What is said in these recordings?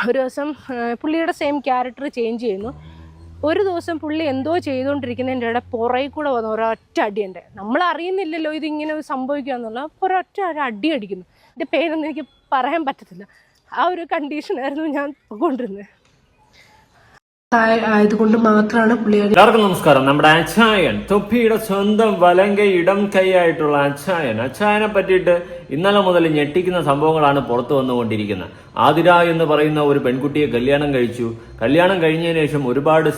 ഒരു ദിവസം പുള്ളിയുടെ സെയിം ക്യാരക്ടർ ചേഞ്ച് ചെയ്യുന്നു. ഒരു ദിവസം പുള്ളി എന്തോ ചെയ്തുകൊണ്ടിരിക്കുന്നതിൻ്റെ ഇടയിൽ പുറകിൽ കൂടെ വന്ന ഒരൊറ്റ അടിയുണ്ട്. നമ്മൾ അറിയുന്നില്ലല്ലോ ഇതിങ്ങനെ സംഭവിക്കുക എന്നുള്ള. ഒരൊറ്റ അടി അടിക്കുന്നു. എൻ്റെ പേരൊന്നും എനിക്ക് പറയാൻ പറ്റത്തില്ല. ആ ഒരു കണ്ടീഷനായിരുന്നു ഞാൻ കൊണ്ടിരുന്നത്. ആയതുകൊണ്ട് മാത്രമാണ് പുള്ളി. എല്ലാവർക്കും നമസ്കാരം. നമ്മുടെ അച്ചായൻ, തൊപ്പിയുടെ സ്വന്തം വലങ്കൈ ഇടം കൈയായിട്ടുള്ള അച്ചായനെ പറ്റിയിട്ട് ഇന്നലെ മുതൽ ഞെട്ടിക്കുന്ന സംഭവങ്ങളാണ് പുറത്തു വന്നുകൊണ്ടിരിക്കുന്നത്. ആതിര എന്ന് പറയുന്ന ഒരു പെൺകുട്ടിയെ കല്യാണം കഴിച്ചു. കല്യാണം കഴിഞ്ഞതിന് ശേഷം ഒരുപാട്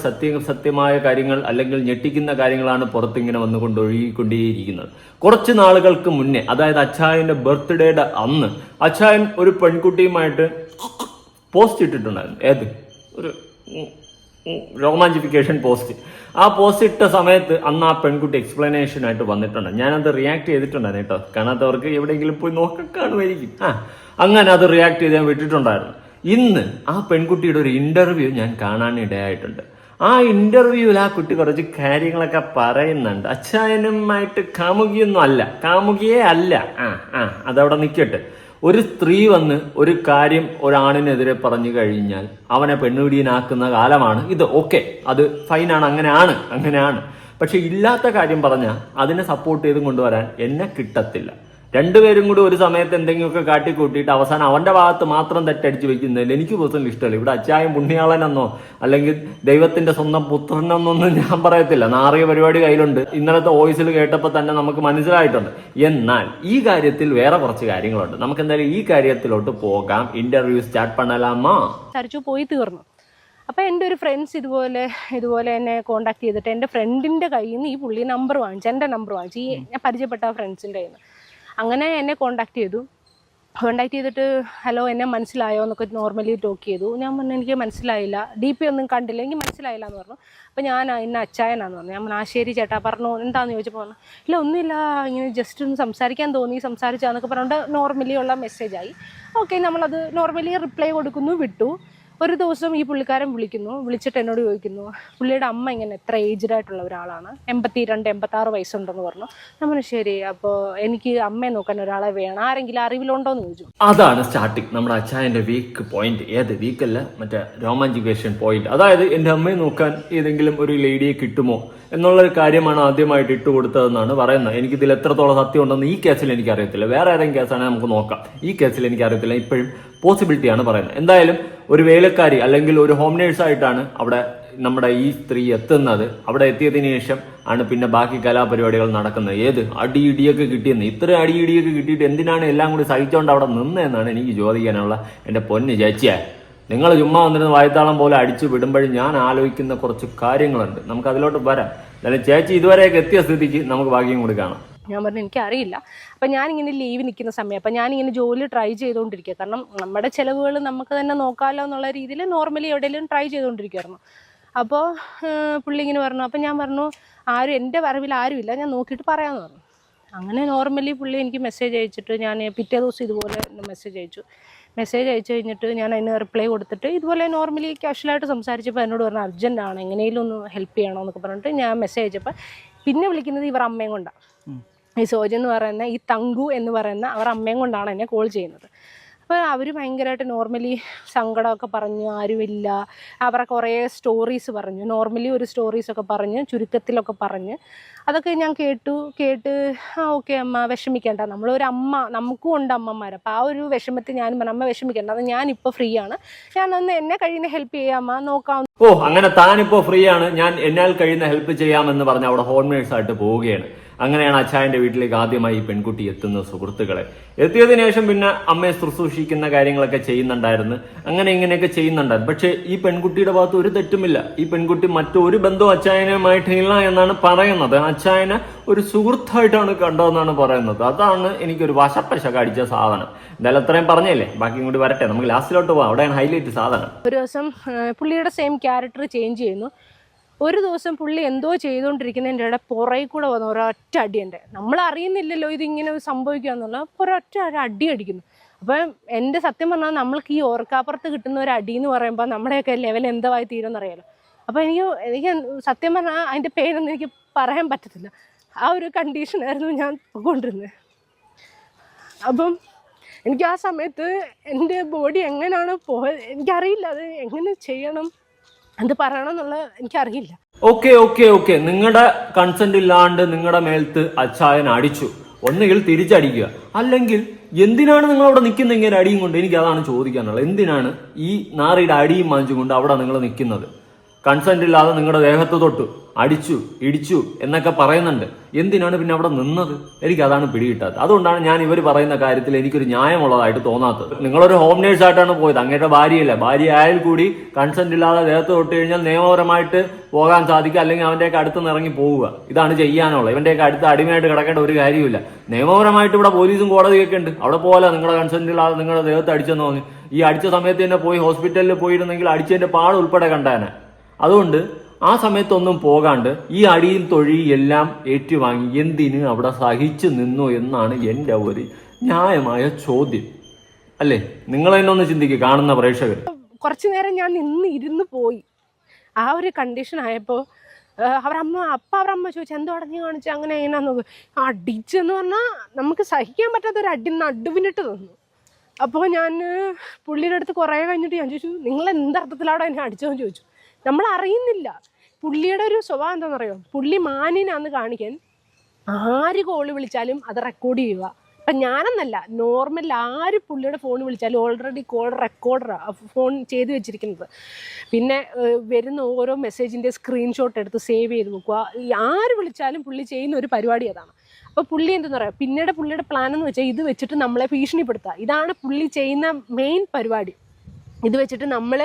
സത്യമായ കാര്യങ്ങൾ അല്ലെങ്കിൽ ഞെട്ടിക്കുന്ന കാര്യങ്ങളാണ് പുറത്തിങ്ങനെ ഒഴുകിക്കൊണ്ടേയിരിക്കുന്നത്. കുറച്ച് നാളുകൾക്ക് മുന്നേ, അതായത് അച്ചായന്റെ ബർത്ത്ഡേയുടെ അന്ന്, അച്ചായൻ ഒരു പെൺകുട്ടിയുമായിട്ട് പോസ്റ്റ് ഇട്ടിട്ടുണ്ടായിരുന്നു. ഏത് ഒരു റൊമാൻറ്റിഫിക്കേഷൻ പോസ്റ്റ്. ആ പോസ്റ്റ് ഇട്ട സമയത്ത് അന്ന് ആ പെൺകുട്ടി എക്സ്പ്ലനേഷൻ ആയിട്ട് വന്നിട്ടുണ്ട്. ഞാനത് റിയാക്ട് ചെയ്തിട്ടുണ്ടായിരുന്നു കേട്ടോ. കാണാത്തവർക്ക് എവിടെയെങ്കിലും പോയി നോക്കാണുമായിരിക്കും. അങ്ങനെ അത് റിയാക്ട് ചെയ്ത് ഞാൻ വിട്ടിട്ടുണ്ടായിരുന്നു. ഇന്ന് ആ പെൺകുട്ടിയുടെ ഒരു ഇന്റർവ്യൂ ഞാൻ കാണാനിടയായിട്ടുണ്ട്. ആ ഇന്റർവ്യൂവിൽ ആ കുട്ടി കുറച്ച് കാര്യങ്ങളൊക്കെ പറയുന്നുണ്ട്. അച്ചായനുമായിട്ട് കാമുകിയേ അല്ല. അതവിടെ നിൽക്കട്ടെ. ഒരു സ്ത്രീ വന്ന് ഒരു കാര്യം ഒരാണിനെതിരെ പറഞ്ഞു കഴിഞ്ഞാൽ അവനെ പെണ്ണുപിടിയനാക്കുന്ന കാലമാണ് ഇത്. ഓക്കെ, അത് ഫൈനാണ്, അങ്ങനെയാണ്. പക്ഷെ ഇല്ലാത്ത കാര്യം പറഞ്ഞാൽ അതിനെ സപ്പോർട്ട് ചെയ്തും കൊണ്ടുവരാൻ എന്നെ കിട്ടത്തില്ല. രണ്ടുപേരും കൂടി ഒരു സമയത്ത് എന്തെങ്കിലുമൊക്കെ കാട്ടിക്കൂട്ടിയിട്ട് അവസാനം അവന്റെ ഭാഗത്ത് മാത്രം തെറ്റടിച്ച് വെക്കുന്നതിൽ എനിക്ക് പേഴ്സണലി ഇഷ്ടമല്ല. ഇവിടെ അച്ചായൻ പുണ്യാളനെന്നോ അല്ലെങ്കിൽ ദൈവത്തിന്റെ സ്വന്തം പുത്രനെന്നൊന്നും ഞാൻ പറയത്തില്ല. നാറിയ പരിപാടി കയ്യിലുണ്ട്. ഇന്നലത്തെ വോയിസിൽ കേട്ടപ്പോൾ തന്നെ നമുക്ക് മനസ്സിലായിട്ടുണ്ട്. എന്നാൽ ഈ കാര്യത്തിൽ വേറെ കുറച്ച് കാര്യങ്ങളുണ്ട്. നമുക്ക് എന്തായാലും ഈ കാര്യത്തിലോട്ട് പോകാം. ഇന്റർവ്യൂ സ്റ്റാർട്ട് പണലാമാ. പോയി തീർന്നു. അപ്പോൾ എൻ്റെ ഒരു ഫ്രണ്ട്സ് ഇതുപോലെ എന്നെ കോണ്ടാക്ട് ചെയ്തിട്ട് എൻ്റെ ഫ്രണ്ടിൻ്റെ കയ്യിൽ നിന്ന് ഈ പുള്ളി നമ്പർ വാങ്ങിച്ചു, എൻ്റെ നമ്പർ വാങ്ങിച്ചു, ഈ ഞാൻ പരിചയപ്പെട്ട ആ ഫ്രണ്ട്സിൻ്റെ കയ്യിൽ നിന്ന്. അങ്ങനെ എന്നെ കോണ്ടാക്ട് ചെയ്തിട്ട് ഹലോ, എന്നെ മനസ്സിലായോ എന്നൊക്കെ നോർമലി ടോക്ക് ചെയ്തു. ഞാൻ പറഞ്ഞു എനിക്ക് മനസ്സിലായില്ല, DP ഒന്നും കണ്ടില്ല, എനിക്ക് മനസ്സിലായില്ല എന്ന് പറഞ്ഞു. അപ്പോൾ ഞാൻ ഇന്ന അച്ചായനാന്ന് പറഞ്ഞു. ഞാൻ പറഞ്ഞു ശരി ചേട്ടാ, പറഞ്ഞു എന്താണെന്ന് ചോദിച്ചപ്പോൾ പറഞ്ഞു ഇല്ല ഒന്നുമില്ല, ഇങ്ങനെ ജസ്റ്റ് ഒന്ന് സംസാരിക്കാൻ തോന്നി, സംസാരിച്ചാന്നൊക്കെ പറഞ്ഞിട്ട് നോർമലി ഉള്ള മെസ്സേജായി. ഓക്കെ, നമ്മളത് നോർമലി റിപ്ലൈ കൊടുക്കുന്നു, വിട്ടു. ഒരു ദിവസം ഈ പുള്ളിക്കാരൻ വിളിച്ചിട്ട് എന്നോട് ചോദിക്കുന്നു പുള്ളിയുടെ അമ്മ ഇങ്ങനെ എത്ര ഏജ്ഡ് ആയിട്ടുള്ള ഒരാളാണ്, 82-86 വയസ്സുണ്ടെന്ന് പറഞ്ഞു. നമ്മൾ ശരി, അപ്പോൾ എനിക്ക് അമ്മയെ നോക്കാൻ ഒരാളെ വേണം, ആരെങ്കിലും അറിവിലുണ്ടോയെന്ന് ചോദിച്ചു. അതാണ് സ്റ്റാർട്ടിങ് നമ്മുടെ അച്ചായന്റെ വീക്ക് പോയിന്റ്. ഏത് വീക്കല്ല, മറ്റേ റൊമാൻറ്റിഫിക്കേഷൻ പോയിന്റ്. അതായത് എൻ്റെ അമ്മയെ നോക്കാൻ ഏതെങ്കിലും ഒരു ലേഡിയെ കിട്ടുമോ എന്നുള്ളൊരു കാര്യമാണ് ആദ്യമായിട്ട് ഇട്ടുകൊടുത്തതെന്നാണ് പറയുന്നത്. എനിക്കിതിൽ എത്രത്തോളം സത്യം ഉണ്ടെന്ന് ഈ കേസിൽ എനിക്കറിയത്തില്ല. വേറെ ഏതെങ്കിലും കേസാണെങ്കിൽ നമുക്ക് നോക്കാം. ഈ കേസിൽ എനിക്കറിയത്തില്ല. ഇപ്പോഴും പോസിബിലിറ്റിയാണ് പറയുന്നത്. എന്തായാലും ഒരു വേലക്കാരി അല്ലെങ്കിൽ ഒരു ഹോം നേഴ്സായിട്ടാണ് അവിടെ നമ്മുടെ ഈ സ്ത്രീ എത്തുന്നത്. അവിടെ എത്തിയതിനു ശേഷം ആണ് പിന്നെ ബാക്കി കലാപരിപാടികൾ നടക്കുന്നത്. ഏത് അടിയിടിയൊക്കെ കിട്ടിയെന്ന്. ഇത്ര അടിയിടിയൊക്കെ കിട്ടിയിട്ട് എന്തിനാണ് എല്ലാം കൂടി സഹിച്ചുകൊണ്ട് അവിടെ നിന്നതെന്നാണ് എനിക്ക് ചോദിക്കാനുള്ള. എൻ്റെ പൊന്ന് ചേച്ചിയാ, നിങ്ങൾ ചുമ്മാ വന്നിരുന്ന വായത്താളം പോലെ അടിച്ചു വിടുമ്പോഴും ഞാൻ ആലോചിക്കുന്ന കുറച്ച് കാര്യങ്ങളുണ്ട്. നമുക്ക് അതിലോട്ട് വരാം. എന്നാലും ചേച്ചി ഇതുവരെയൊക്കെ എത്തിയ സ്ഥിതിക്ക് നമുക്ക് ഭാഗ്യം കൂടി കാണാം. ഞാൻ പറഞ്ഞു എനിക്കറിയില്ല. അപ്പം ഞാനിങ്ങനെ ലീവ് നിൽക്കുന്ന സമയം, അപ്പം ഞാനിങ്ങനെ ജോലി ട്രൈ ചെയ്തുകൊണ്ടിരിക്കുക. കാരണം നമ്മുടെ ചിലവുകൾ നമുക്ക് തന്നെ നോക്കാമല്ലോ എന്നുള്ള രീതിയിൽ നോർമലി എവിടെയെങ്കിലും ട്രൈ ചെയ്തുകൊണ്ടിരിക്കുമായിരുന്നു. അപ്പോൾ പുള്ളി ഇങ്ങനെ പറഞ്ഞു. അപ്പം ഞാൻ പറഞ്ഞു എൻ്റെ അറിവിൽ ആരുമില്ല, ഞാൻ നോക്കിയിട്ട് പറയാമെന്ന് പറഞ്ഞു. അങ്ങനെ നോർമലി പുള്ളി എനിക്ക് മെസ്സേജ് അയച്ചിട്ട് ഞാൻ പിറ്റേ ദിവസം ഇതുപോലെ മെസ്സേജ് അയച്ചു കഴിഞ്ഞിട്ട് ഞാൻ അതിന് റിപ്ലൈ കൊടുത്തിട്ട് ഇതുപോലെ നോർമലി കാഷ്വലായിട്ട് സംസാരിച്ചപ്പോൾ എന്നോട് പറഞ്ഞു അർജൻറ്റാണ്, എങ്ങനെയും ഒന്ന് ഹെൽപ്പ് ചെയ്യണോ എന്നൊക്കെ പറഞ്ഞിട്ട് ഞാൻ മെസ്സേജ് അയച്ചപ്പോൾ പിന്നെ വിളിക്കുന്നത് ഇവർ അമ്മയും കൊണ്ടാണ്. ഈ സോജൻ എന്ന് പറയുന്ന ഈ തങ്കു എന്ന് പറയുന്ന അവർ അമ്മയും കൊണ്ടാണ് എന്നെ കോൾ ചെയ്യുന്നത്. അപ്പോൾ അവർ ഭയങ്കരമായിട്ട് നോർമലി സങ്കടമൊക്കെ പറഞ്ഞു, ആരുമില്ല, അവരെ കുറേ സ്റ്റോറീസ് പറഞ്ഞു, നോർമലി ഒരു സ്റ്റോറീസൊക്കെ പറഞ്ഞ് ചുരുക്കത്തിലൊക്കെ പറഞ്ഞ് അതൊക്കെ ഞാൻ കേട്ട് ഓക്കെ അമ്മ വിഷമിക്കേണ്ട, നമ്മളൊരു അമ്മ, നമുക്കും ഉണ്ട് അമ്മമാർ. അപ്പോൾ ആ ഒരു വിഷമത്തിൽ ഞാൻ പറഞ്ഞു അമ്മ വിഷമിക്കേണ്ട, അത് ഞാനിപ്പോൾ ഫ്രീ ആണ്, ഞാനൊന്ന് എന്നെ കഴിയുന്ന ഹെൽപ്പ് ചെയ്യാമ്മ, നോക്കാം. അങ്ങനെ താനിപ്പോ ഫ്രീ ആണ്, ഞാൻ എന്നാൽ കഴിയുന്ന ഹെൽപ്പ് ചെയ്യാമെന്ന് പറഞ്ഞ് അവിടെ ഹോം നേഴ്സായിട്ട് പോവുകയാണ്. അങ്ങനെയാണ് അച്ചായന്റെ വീട്ടിലേക്ക് ആദ്യമായി ഈ പെൺകുട്ടി എത്തുന്നത്. സുഹൃത്തുക്കളെ, എത്തിയതിനു ശേഷം പിന്നെ അമ്മയെ ശുശ്രൂഷിക്കുന്ന കാര്യങ്ങളൊക്കെ ചെയ്യുന്നുണ്ടായിരുന്നു. അങ്ങനെ ഇങ്ങനെയൊക്കെ ചെയ്യുന്നുണ്ടായിരുന്നു. പക്ഷെ ഈ പെൺകുട്ടിയുടെ ഭാഗത്ത് ഒരു തെറ്റുമില്ല. ഈ പെൺകുട്ടി മറ്റൊരു ബന്ധവും അച്ചായനുമായിട്ടില്ല എന്നാണ് പറയുന്നത്. അച്ചായനെ ഒരു സുഹൃത്തായിട്ടാണ് കണ്ടതെന്നാണ് പറയുന്നത്. അതാണ് എനിക്കൊരു വശപ്പശ അടിച്ച സാധനം. എന്തായാലും അത്രയും പറഞ്ഞല്ലേ, ബാക്കി കൂടി വരട്ടെ, നമുക്ക് ലാസ്റ്റിലോട്ട് പോകാം. അവിടെയാണ് ഹൈലൈറ്റ് സാധനം. ഒരു ദിവസം പുള്ളിയുടെ സെയിം ക്യാരക്ടർ ചേഞ്ച് ചെയ്യുന്നു. ഒരു ദിവസം പുള്ളി എന്തോ ചെയ്തുകൊണ്ടിരിക്കുന്നതിൻ്റെ ഇടയിൽ പുറകിൽ കൂടെ വന്ന ഒരൊറ്റ അടിയുണ്ട്. നമ്മൾ അറിയുന്നില്ലല്ലോ ഇതിങ്ങനെ സംഭവിക്കുക എന്നുള്ള. ഒരൊറ്റ അടി അടിക്കുന്നു. അപ്പം എൻ്റെ സത്യം പറഞ്ഞാൽ നമ്മൾക്ക് ഈ ഓർക്കാപ്പുറത്ത് കിട്ടുന്ന ഒരു അടി എന്ന് പറയുമ്പോൾ നമ്മുടെയൊക്കെ ലെവൽ എന്തായി തീരുമെന്നറിയാലോ. അപ്പോൾ എനിക്ക് സത്യം പറഞ്ഞാൽ അതിൻ്റെ പേരൊന്നും എനിക്ക് പറയാൻ പറ്റത്തില്ല. ആ ഒരു കണ്ടീഷനായിരുന്നു ഞാൻ കൊണ്ടിരുന്നത്. അപ്പം എനിക്ക് ആ സമയത്ത് എൻ്റെ ബോഡി എങ്ങനെയാണ് പോയത് എനിക്കറിയില്ല, അത് എങ്ങനെ ചെയ്യണം, എന്ത് പറയണം എന്നുള്ളത് എനിക്കറിയില്ല. ഓക്കെ നിങ്ങളുടെ കൺസെന്റ് ഇല്ലാണ്ട് നിങ്ങളുടെ മേൽത്ത് അച്ചായൻ അടിച്ചു, ഒന്നുകിൽ തിരിച്ചടിക്കുക, അല്ലെങ്കിൽ എന്തിനാണ് നിങ്ങൾ അവിടെ നിൽക്കുന്നത് ഇങ്ങനെ അടിയും കൊണ്ട്? എനിക്ക് അതാണ് ചോദിക്കാനുള്ളത്. എന്തിനാണ് ഈ നാറിയുടെ അടിയും വാങ്ങിച്ചും കൊണ്ട് അവിടെ നിങ്ങൾ നിൽക്കുന്നത്? കൺസെന്റ് ഇല്ലാതെ നിങ്ങളുടെ ദേഹത്ത് തൊട്ടു അടിച്ചു ഇടിച്ചു എന്നൊക്കെ പറയുന്നുണ്ട്. എന്തിനാണ് പിന്നെ അവിടെ നിന്നത്? എനിക്ക് അതാണ് പിടികിട്ടാത്തത്. അതുകൊണ്ടാണ് ഞാൻ ഇവർ പറയുന്ന കാര്യത്തിൽ എനിക്കൊരു ന്യായമുള്ളതായിട്ട് തോന്നാത്തത്. നിങ്ങളൊരു ഹോം നേഴ്സ് ആയിട്ടാണ് പോയത്, അങ്ങേരുടെ ഭാര്യയല്ല. ഭാര്യ ആയാൽ കൂടി കൺസെന്റ് ഇല്ലാതെ ദേഹത്ത് തൊട്ട് കഴിഞ്ഞാൽ നിയമപരമായിട്ട് പോകാൻ സാധിക്കുക, അല്ലെങ്കിൽ അവന്റെയൊക്കെ അടുത്ത് നിന്ന് ഇറങ്ങി പോവുക. ഇതാണ് ചെയ്യാനുള്ളത്. ഇവന്റെയൊക്കെ അടുത്ത് അടിമയായിട്ട് കിടക്കേണ്ട ഒരു കാര്യമില്ല. നിയമപരമായിട്ട് ഇവിടെ പോലീസും കോടതിയൊക്കെ ഉണ്ട്. അവിടെ പോലെ നിങ്ങളുടെ കൺസെന്റ് ഇല്ലാതെ നിങ്ങളുടെ ദേഹത്ത് അടിച്ചെന്ന് തോന്നി. ഈ അടിച്ച സമയത്ത് തന്നെ പോയി ഹോസ്പിറ്റലിൽ പോയിരുന്നെങ്കിൽ അടിച്ചതിന്റെ പാട് ഉൾപ്പെടെ കണ്ടാനെ. അതുകൊണ്ട് ആ സമയത്തൊന്നും പോകാണ്ട് ഈ അടിയും തൊഴിയും എല്ലാം ഏറ്റുവാങ്ങി എന്തിന് അവിടെ സഹിച്ചു നിന്നു എന്നാണ് എൻ്റെ ഒരു ന്യായമായ ചോദ്യം. അല്ലേ? നിങ്ങൾ തന്നെ ഒന്ന് ചിന്തിക്കുക, കാണുന്ന പ്രേക്ഷകർ. കുറച്ചു നേരം ഞാൻ ഇരുന്ന് പോയി. ആ ഒരു കണ്ടീഷൻ ആയപ്പോൾ അവരമ്മ ചോദിച്ചു എന്തോ അടഞ്ഞു കാണിച്ചു അങ്ങനെ എങ്ങനെയാ നോക്ക്. അടിച്ചെന്ന് പറഞ്ഞാൽ നമുക്ക് സഹിക്കാൻ പറ്റാത്തൊരു അടി നടുവിനിട്ട് തന്നു. അപ്പോൾ ഞാൻ പുള്ളിയുടെ അടുത്ത് കുറേ കഴിഞ്ഞിട്ട് ഞാൻ ചോദിച്ചു നിങ്ങൾ എന്തർത്ഥത്തിലാണ് എന്നെ അടിച്ചതെന്ന് ചോദിച്ചു. നമ്മൾ അറിയുന്നില്ല. പുള്ളിയുടെ ഒരു സ്വഭാവം എന്താണെന്നറിയോ, പുള്ളി മാന്യനാന്ന് കാണിക്കാൻ ആര് കോള് വിളിച്ചാലും അത് റെക്കോർഡ് ചെയ്യുക. അപ്പം ഞാനെന്നല്ല, നോർമൽ ആര് പുള്ളിയുടെ ഫോൺ വിളിച്ചാലും ഓൾറെഡി കോൾ റെക്കോർഡറാണ് ഫോൺ ചെയ്ത് വെച്ചിരിക്കുന്നത്. പിന്നെ വരുന്ന ഓരോ മെസ്സേജിൻ്റെ സ്ക്രീൻഷോട്ട് എടുത്ത് സേവ് ചെയ്ത് വെക്കുക. ആര് വിളിച്ചാലും പുള്ളി ചെയ്യുന്ന ഒരു പരിപാടി അതാണ്. അപ്പോൾ പുള്ളി എന്തെന്ന് പറയാം, പിന്നീട് പുള്ളിയുടെ പ്ലാൻ എന്ന് വെച്ചാൽ ഇത് വെച്ചിട്ട് നമ്മളെ ഭീഷണിപ്പെടുത്തുക. ഇതാണ് പുള്ളി ചെയ്യുന്ന മെയിൻ പരിപാടി. ഇത് വെച്ചിട്ട് നമ്മൾ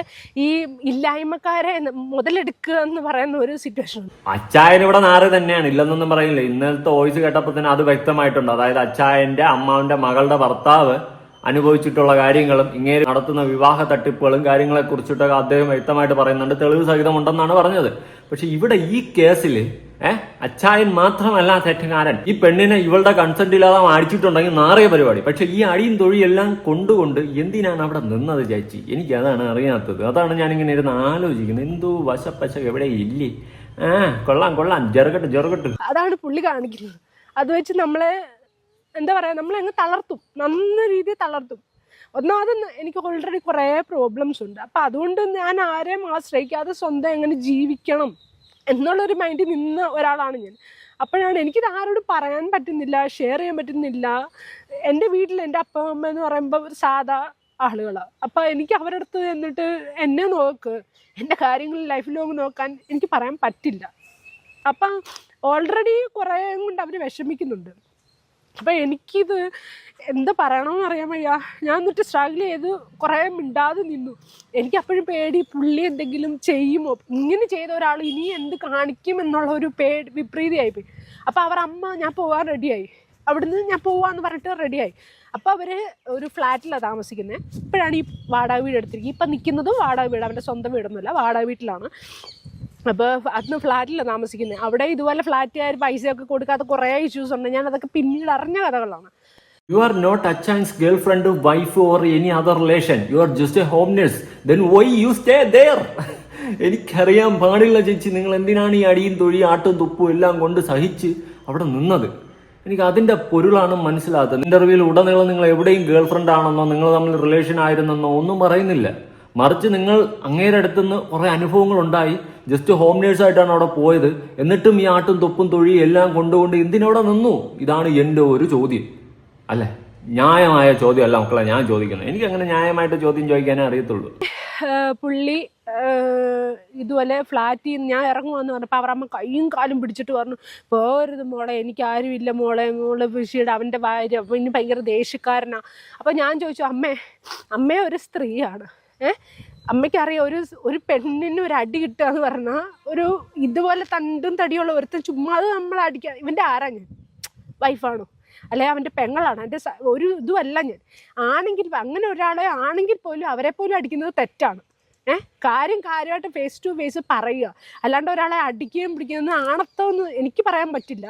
ഈ ഇല്ലായ്മക്കാരെ മുതലെടുക്കുക എന്ന് പറയുന്ന ഒരു സിറ്റുവേഷൻ. അച്ചായൻ ഇവിടെ നാറ് തന്നെയാണ്, ഇല്ലെന്നൊന്നും പറയില്ല. ഇന്നലത്തെ വോയിസ് കേട്ടപ്പോൾ തന്നെ അത് വ്യക്തമായിട്ടുണ്ട്. അതായത് അച്ചായന്റെ അമ്മാവിന്റെ മകളുടെ ഭർത്താവ് അനുഭവിച്ചിട്ടുള്ള കാര്യങ്ങളും ഇങ്ങനെ നടത്തുന്ന വിവാഹ തട്ടിപ്പുകളും കാര്യങ്ങളെ കുറിച്ചിട്ടൊക്കെ അദ്ദേഹം വ്യക്തമായിട്ട് പറയുന്നുണ്ട്. തെളിവ് സഹിതമുണ്ടെന്നാണ് പറഞ്ഞത്. പക്ഷെ ഇവിടെ ഈ കേസിൽ അച്ചായൻ മാത്രമല്ല തെറ്റുകാരൻ. ഈ പെണ്ണിനെ ഇവളുടെ കൺസെന്റ് ഇല്ലാതെ അടിച്ചിട്ടുണ്ടെങ്കിൽ നാറിയ പരിപാടി. പക്ഷെ ഈ അടിയും തൊഴിയെല്ലാം കൊണ്ടുകൊണ്ട് എന്തിനാണ് അവിടെ നിന്നത് ചേച്ചി? എനിക്ക് അതാണ് അറിയാത്തത്. അതാണ് ഞാനിങ്ങനെ ഇരുന്ന് ആലോചിക്കുന്നത്. എന്തോ വശപ്പശ എവിടെ ഇല്ലേ? കൊള്ളാം ചെറുകട്ട്. അതാണ് പുള്ളി കാണിക്കുന്നത്. അത് വെച്ച് നമ്മളെ എന്താ പറയാ, നമ്മളങ്ങ് തളർത്തും, നല്ല രീതിയിൽ തളർത്തും. ഒന്നാമത് എനിക്ക് ഓൾറെഡി കുറേ പ്രോബ്ലംസ് ഉണ്ട്. അപ്പം അതുകൊണ്ട് ഞാൻ ആരെയും ആശ്രയിക്കാതെ സ്വന്തം എങ്ങനെ ജീവിക്കണം എന്നുള്ളൊരു മൈൻഡിൽ നിന്ന ഒരാളാണ് ഞാൻ. അപ്പോഴാണ് എനിക്കിത് ആരോടും പറയാൻ പറ്റുന്നില്ല, ഷെയർ ചെയ്യാൻ പറ്റുന്നില്ല. എൻ്റെ വീട്ടിൽ എൻ്റെ അപ്പ അമ്മ എന്ന് പറയുമ്പോൾ ഒരു സാധാ ആളുകളാണ്. അപ്പം എനിക്ക് അവരുടെ അടുത്ത് എന്നിട്ട് എന്നെ നോക്ക്, എൻ്റെ കാര്യങ്ങൾ ലൈഫ് ലോങ് നോക്കാൻ എനിക്ക് പറയാൻ പറ്റില്ല. അപ്പം ഓൾറെഡി കുറേ കൊണ്ട് അവർ വിഷമിക്കുന്നുണ്ട്. അപ്പം എനിക്കിത് എന്താ പറയണമെന്ന് അറിയാൻ വയ്യ. ഞാൻ എന്നിട്ട് സ്ട്രഗിൾ ചെയ്ത് കുറേ മിണ്ടാതെ നിന്നു. എനിക്കപ്പോഴും പേടി, പുള്ളി എന്തെങ്കിലും ചെയ്യുമോ, ഇങ്ങനെ ചെയ്ത ഒരാൾ ഇനി എന്ത് കാണിക്കും എന്നുള്ള ഒരു വിപരീതമായിപ്പോയി. അപ്പോൾ അവരമ്മ ഞാൻ പോകാൻ റെഡിയായി, അവിടുന്ന് ഞാൻ പോവാന്ന് പറഞ്ഞിട്ട് റെഡിയായി. അപ്പോൾ അവർ ഒരു ഫ്ലാറ്റിലാണ് താമസിക്കുന്നത്. ഇപ്പോഴാണ് ഈ വാടക വീട് എടുത്തിരിക്കുന്നത്. ഇപ്പം നിൽക്കുന്നതും വാടക വീട്, അവൻ്റെ സ്വന്തം വീടൊന്നുമല്ല, വാടക വീട്ടിലാണ്. അപ്പോൾ അന്ന് ഫ്ലാറ്റിലാണ് താമസിക്കുന്നത്. അവിടെ ഇതുപോലെ ഫ്ലാറ്റുകാർ പൈസയൊക്കെ കൊടുക്കാത്ത കുറേ ഇഷ്യൂസ് ഉണ്ട്. ഞാൻ അതൊക്കെ പിന്നീട് അറിഞ്ഞ കഥകളാണ്. You are not Achan's girlfriend, wife or any other relation. You are just a home nurse. Then why you stay there? എനിക്കറിയാൻ പാടില്ല ചേച്ചി, നിങ്ങൾ എന്തിനാണ് ഈ അടിയും തൊഴി ആട്ടും തുപ്പും എല്ലാം കൊണ്ട് സഹിച്ച് അവിടെ നിന്നത്? എനിക്ക് അതിന്റെ പൊരുളാണ് മനസ്സിലാകുന്നത്. ഇന്റർവ്യൂവിൽ ഉടനീളം നിങ്ങൾ എവിടെയും ഗേൾ ഫ്രണ്ട് ആണെന്നോ നിങ്ങൾ തമ്മിൽ റിലേഷൻ ആയിരുന്നെന്നോ ഒന്നും പറയുന്നില്ല. മറിച്ച് നിങ്ങൾ അങ്ങേരുടെ അടുത്തുനിന്ന് കുറെ അനുഭവങ്ങൾ ഉണ്ടായി, ജസ്റ്റ് ഹോം നേഴ്സായിട്ടാണ് അവിടെ പോയത്. എന്നിട്ടും ഈ ആട്ടും തൊപ്പും തൊഴി എല്ലാം കൊണ്ടുകൊണ്ട് എന്തിനവിടെ നിന്നു? ഇതാണ് എൻ്റെ ഒരു ചോദ്യം. അല്ലേ? ന്യായമായ ചോദ്യമല്ല മക്കളെ ഞാൻ ചോദിക്കുന്നത്. എനിക്ക് അങ്ങനെ ന്യായമായിട്ട് ചോദ്യം ചോദിക്കാനേ അറിയത്തുള്ളൂ. പുള്ളി ഇതുപോലെ ഫ്ലാറ്റിൽ ഞാൻ ഇറങ്ങുവാന്ന് പറഞ്ഞപ്പോൾ അവരമ്മ കൈയും കാലും പിടിച്ചിട്ട് പറഞ്ഞു, പോരുത് മോളെ, എനിക്ക് ആരുമില്ല മോളെ വിഷയുടെ അവൻ്റെ ഭാര്യ പിന്നെ ഭയങ്കര ദേഷ്യക്കാരനാണ്. അപ്പോൾ ഞാൻ ചോദിച്ചു, അമ്മേ ഒരു സ്ത്രീയാണ്, അമ്മയ്ക്കറിയാം ഒരു പെണ്ണിന് ഒരു അടി കിട്ടുക എന്ന് പറഞ്ഞാൽ ഒരു ഇതുപോലെ തണ്ടും തടിയുള്ള ഒരുത്തൻ ചുമ്മാ അത് നമ്മൾ അടിക്കുക. ഇവൻ്റെ ആരാ ഞാൻ? വൈഫാണോ? അല്ലെ അവൻ്റെ പെങ്ങളാണ്? എൻ്റെ ഒരു ഇതുമല്ല ഞാൻ. ആണെങ്കിൽ അങ്ങനെ ഒരാളെ ആണെങ്കിൽ പോലും അവരെ പോലും അടിക്കുന്നത് തെറ്റാണ്. കാര്യമായിട്ട് ഫേസ് ടു ഫേസ് പറയുക, അല്ലാണ്ട് ഒരാളെ അടിക്കുകയും പിടിക്കുന്നത് ആണത്തോന്ന് എനിക്ക് പറയാൻ പറ്റില്ല.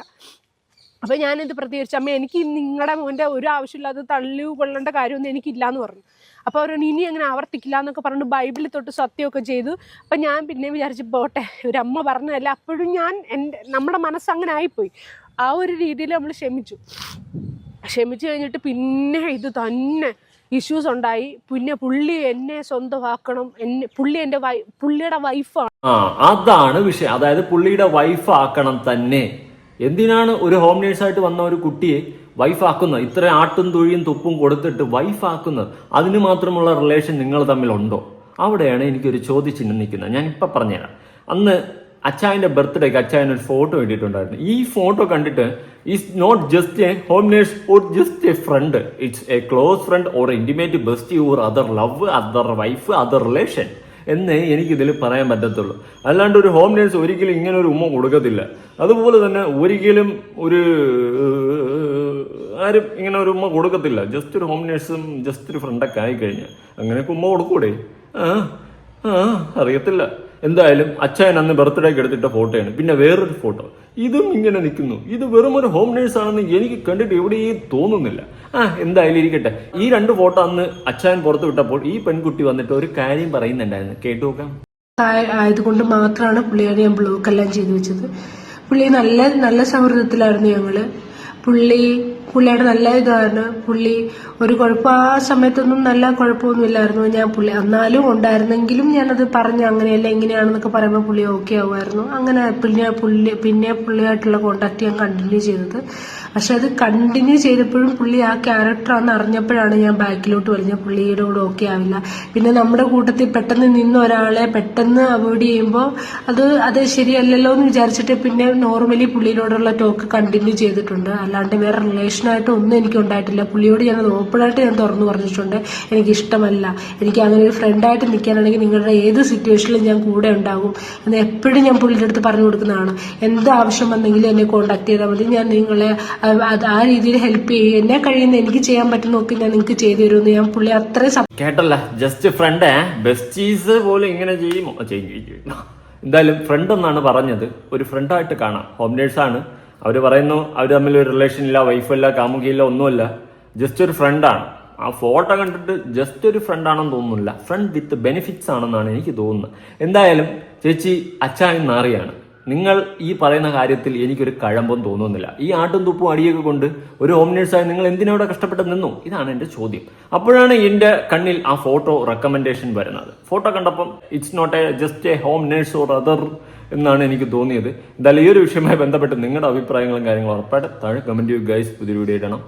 അപ്പോൾ ഞാനിത് പ്രതികരിച്ചു, അമ്മ എനിക്ക് നിങ്ങളുടെ മോൻ്റെ ഒരു ആവശ്യമില്ലാതെ തള്ളു കൊള്ളേണ്ട കാര്യമൊന്നും എനിക്കില്ലയെന്ന് പറഞ്ഞു. അപ്പോൾ അവർ ഇനി അങ്ങനെ ആവർത്തിക്കില്ല എന്നൊക്കെ പറഞ്ഞിട്ട് ബൈബിളിൽ തൊട്ട് സത്യമൊക്കെ ചെയ്തു. അപ്പം ഞാൻ പിന്നെ വിചാരിച്ചു പോട്ടെ, ഒരു അമ്മ പറഞ്ഞതല്ല. അപ്പോഴും നമ്മുടെ മനസ്സ് അങ്ങനെ ആയിപ്പോയി. ആ ഒരു രീതിയിൽ നമ്മൾ ക്ഷമിച്ചു. ക്ഷമിച്ചു കഴിഞ്ഞിട്ട് പിന്നെ ഇത് തന്നെ ഇഷ്യൂസ് ഉണ്ടായി. പിന്നെ പുള്ളി എന്നെ സ്വന്തമാക്കണം, പുള്ളിയുടെ വൈഫാണ്. അതാണ് വിഷയം. അതായത് പുള്ളിയുടെ വൈഫ് ആക്കണം തന്നെ. എന്തിനാണ് ഒരു ഹോം നേഴ്സായിട്ട് വന്ന ഒരു കുട്ടിയെ വൈഫാക്കുന്നത്? ഇത്ര ആട്ടും തൊഴിയും തുപ്പും കൊടുത്തിട്ട് വൈഫാക്കുന്നത്? അതിന് മാത്രമുള്ള റിലേഷൻ നിങ്ങൾ തമ്മിലുണ്ടോ? അവിടെയാണ് എനിക്കൊരു ചോദ്യചിഹ്നം നിൽക്കുന്നത്. ഞാൻ ഇപ്പം പറഞ്ഞുതരാം. അന്ന് അച്ചായന്റെ ബർത്ത്ഡേക്ക് അച്ചായൻ ഒരു ഫോട്ടോ ഇട്ടിട്ടുണ്ടായിരുന്നു. ഈ ഫോട്ടോ കണ്ടിട്ട് is not just a home nurse or just a friend, it's a close friend or intimate best or other love, other wife, other relation എന്നേ എനിക്കിതിൽ പറയാൻ പറ്റത്തുള്ളൂ. അല്ലാണ്ട് ഒരു ഹോം നേഴ്സ് ഒരിക്കലും ഇങ്ങനെ ഒരു ഉമ്മ കൊടുക്കത്തില്ല. അതുപോലെ തന്നെ ഒരിക്കലും ആരും ഇങ്ങനെ ഒരു ഉമ്മ കൊടുക്കത്തില്ല. ജസ്റ്റ് ഒരു ഹോം നേഴ്സും ജസ്റ്റ് ഒരു ഫ്രണ്ടൊക്കെ ആയിക്കഴിഞ്ഞാൽ അങ്ങനെയൊക്കെ ഉമ്മ കൊടുക്കൂടെ? അറിയത്തില്ല. എന്തായാലും അച്ചായൻ അന്ന് ബർത്ത്ഡേക്ക് എടുത്തിട്ട ഫോട്ടോയാണ്. പിന്നെ വേറൊരു ഫോട്ടോ, ഇതും ഇങ്ങനെ നിൽക്കുന്നു. ഇത് വെറും ഒരു ഹോം നേഴ്സ് ആണെന്ന് എനിക്ക് കണ്ടിട്ട് എവിടെയും തോന്നുന്നില്ല. എന്തായാലും ഇരിക്കട്ടെ. ഈ 2 ഫോട്ടോ അന്ന് അച്ചായൻ പുറത്തു വിട്ടപ്പോൾ ഈ പെൺകുട്ടി വന്നിട്ട് ഒരു കാര്യം പറയുന്നുണ്ടായിരുന്നു. കേട്ടു നോക്കാം. ആയതുകൊണ്ട് മാത്രമാണ് പുള്ളിയോട് ഞാൻ ബ്ലോക്ക് എല്ലാം ചെയ്തു വെച്ചത്. പുള്ളി നല്ല സൗഹൃദത്തിലായിരുന്നു ഞങ്ങള്. പുള്ളിയുടെ നല്ല ഇതാണ്. പുള്ളി ഒരു കുഴപ്പം ആ സമയത്തൊന്നും നല്ല കുഴപ്പമൊന്നുമില്ലായിരുന്നു. ഞാൻ എന്നാലും ഉണ്ടായിരുന്നെങ്കിലും ഞാനത് പറഞ്ഞ് അങ്ങനെയല്ല ഇങ്ങനെയാണെന്നൊക്കെ പറയുമ്പോൾ പുള്ളി ഓക്കെ ആവുമായിരുന്നു. അങ്ങനെ പിന്നെ പുള്ളിയായിട്ടുള്ള കോണ്ടാക്ട് ഞാൻ കണ്ടിന്യൂ ചെയ്തത്. പക്ഷെ അത് കണ്ടിന്യൂ ചെയ്തപ്പോഴും പുള്ളി ആ ക്യാരക്ടറാണെന്ന് അറിഞ്ഞപ്പോഴാണ് ഞാൻ ബാക്കിലോട്ട് വലിഞ്ഞത്. പുള്ളിയുടെ കൂടെ ഓക്കെ ആവില്ല. പിന്നെ നമ്മുടെ കൂട്ടത്തിൽ പെട്ടെന്ന് നിന്ന് ഒരാളെ പെട്ടെന്ന് അവോയ്ഡ് ചെയ്യുമ്പോൾ അത് ശരിയല്ലല്ലോ എന്ന് വിചാരിച്ചിട്ട് പിന്നെ നോർമലി പുള്ളിയോടുള്ള ടോക്ക് കണ്ടിന്യൂ ചെയ്തിട്ടുണ്ട്. അല്ലാണ്ട് വേറെ റിലേഷനായിട്ട് ഒന്നും എനിക്ക് ഉണ്ടായിട്ടില്ല. പുള്ളിയോട് ഞാനത് ഓപ്പണായിട്ട് ഞാൻ തുറന്നു പറഞ്ഞിട്ടുണ്ട്. എനിക്കിഷ്ടമല്ല, എനിക്ക് അങ്ങനെ ഒരു ഫ്രണ്ടായിട്ട് നിൽക്കാനാണെങ്കിൽ നിങ്ങളുടെ ഏത് സിറ്റുവേഷനിലും ഞാൻ കൂടെ ഉണ്ടാകും എന്ന് എപ്പോഴും ഞാൻ പുള്ളിയുടെ അടുത്ത് പറഞ്ഞു കൊടുക്കുന്നതാണ്. എന്ത് ആവശ്യം വന്നെങ്കിലും എന്നെ കോണ്ടാക്ട് ചെയ്താൽ മതി, ഞാൻ നിങ്ങളെ ആ രീതിയിൽ ഹെൽപ്പ് ചെയ്യും. എന്നെ കഴിയുന്ന എനിക്ക് ചെയ്യാൻ പറ്റുന്നൊക്കെ ഞാൻ നിങ്ങൾക്ക് ചെയ്തു തരുമെന്ന് ഞാൻ പുള്ളി അത്രയും കേട്ടല്ല. ജസ്റ്റ് ഫ്രണ്ട് ബെസ്റ്റീസ് പോലും ഇങ്ങനെ ചെയ്യുമോ? എന്തായാലും ഫ്രണ്ട് എന്നാണ് പറഞ്ഞത്. ഒരു ഫ്രണ്ടായിട്ട് കാണാം. ഹോം നേഴ്സാണ്. അവർ പറയുന്നു അവർ തമ്മിൽ ഒരു റിലേഷൻ ഇല്ല, വൈഫല്ല, കാമുകിയില്ല, ഒന്നുമല്ല. ജസ്റ്റ് ഒരു ഫ്രണ്ടാണ്. ആ ഫോട്ടോ കണ്ടിട്ട് ജസ്റ്റ് ഒരു ഫ്രണ്ടാണെന്ന് തോന്നുന്നില്ല. ഫ്രണ്ട് വിത്ത് ബെനിഫിറ്റ്സ് ആണെന്നാണ് എനിക്ക് തോന്നുന്നത്. എന്തായാലും ചേച്ചി അച്ചായൻ നാറിയാണ്. നിങ്ങൾ ഈ പറയുന്ന കാര്യത്തിൽ എനിക്കൊരു കഴമ്പം തോന്നുന്നില്ല. ഈ ആട്ടും തുപ്പും അടിയൊക്കെ കൊണ്ട് ഒരു ഹോം നേഴ്സായി നിങ്ങൾ എന്തിനവിടെ കഷ്ടപ്പെട്ട് നിന്നു? ഇതാണ് എൻ്റെ ചോദ്യം. അപ്പോഴാണ് എൻ്റെ കണ്ണിൽ ആ ഫോട്ടോ റെക്കമെൻഡേഷൻ വരുന്നത്. ഫോട്ടോ കണ്ടപ്പം it's not just a home nurse or other എന്നാണ് എനിക്ക് തോന്നിയത്. എന്തായാലും ഈ ഒരു വിഷയവുമായി ബന്ധപ്പെട്ട് നിങ്ങളുടെ അഭിപ്രായങ്ങളും കാര്യങ്ങളും ഉറപ്പായിട്ട് താഴെ കമന്റ് ചെയ്യുക ഗൈസ്. പുതിയൊരു വീഡിയോ ഇടണം.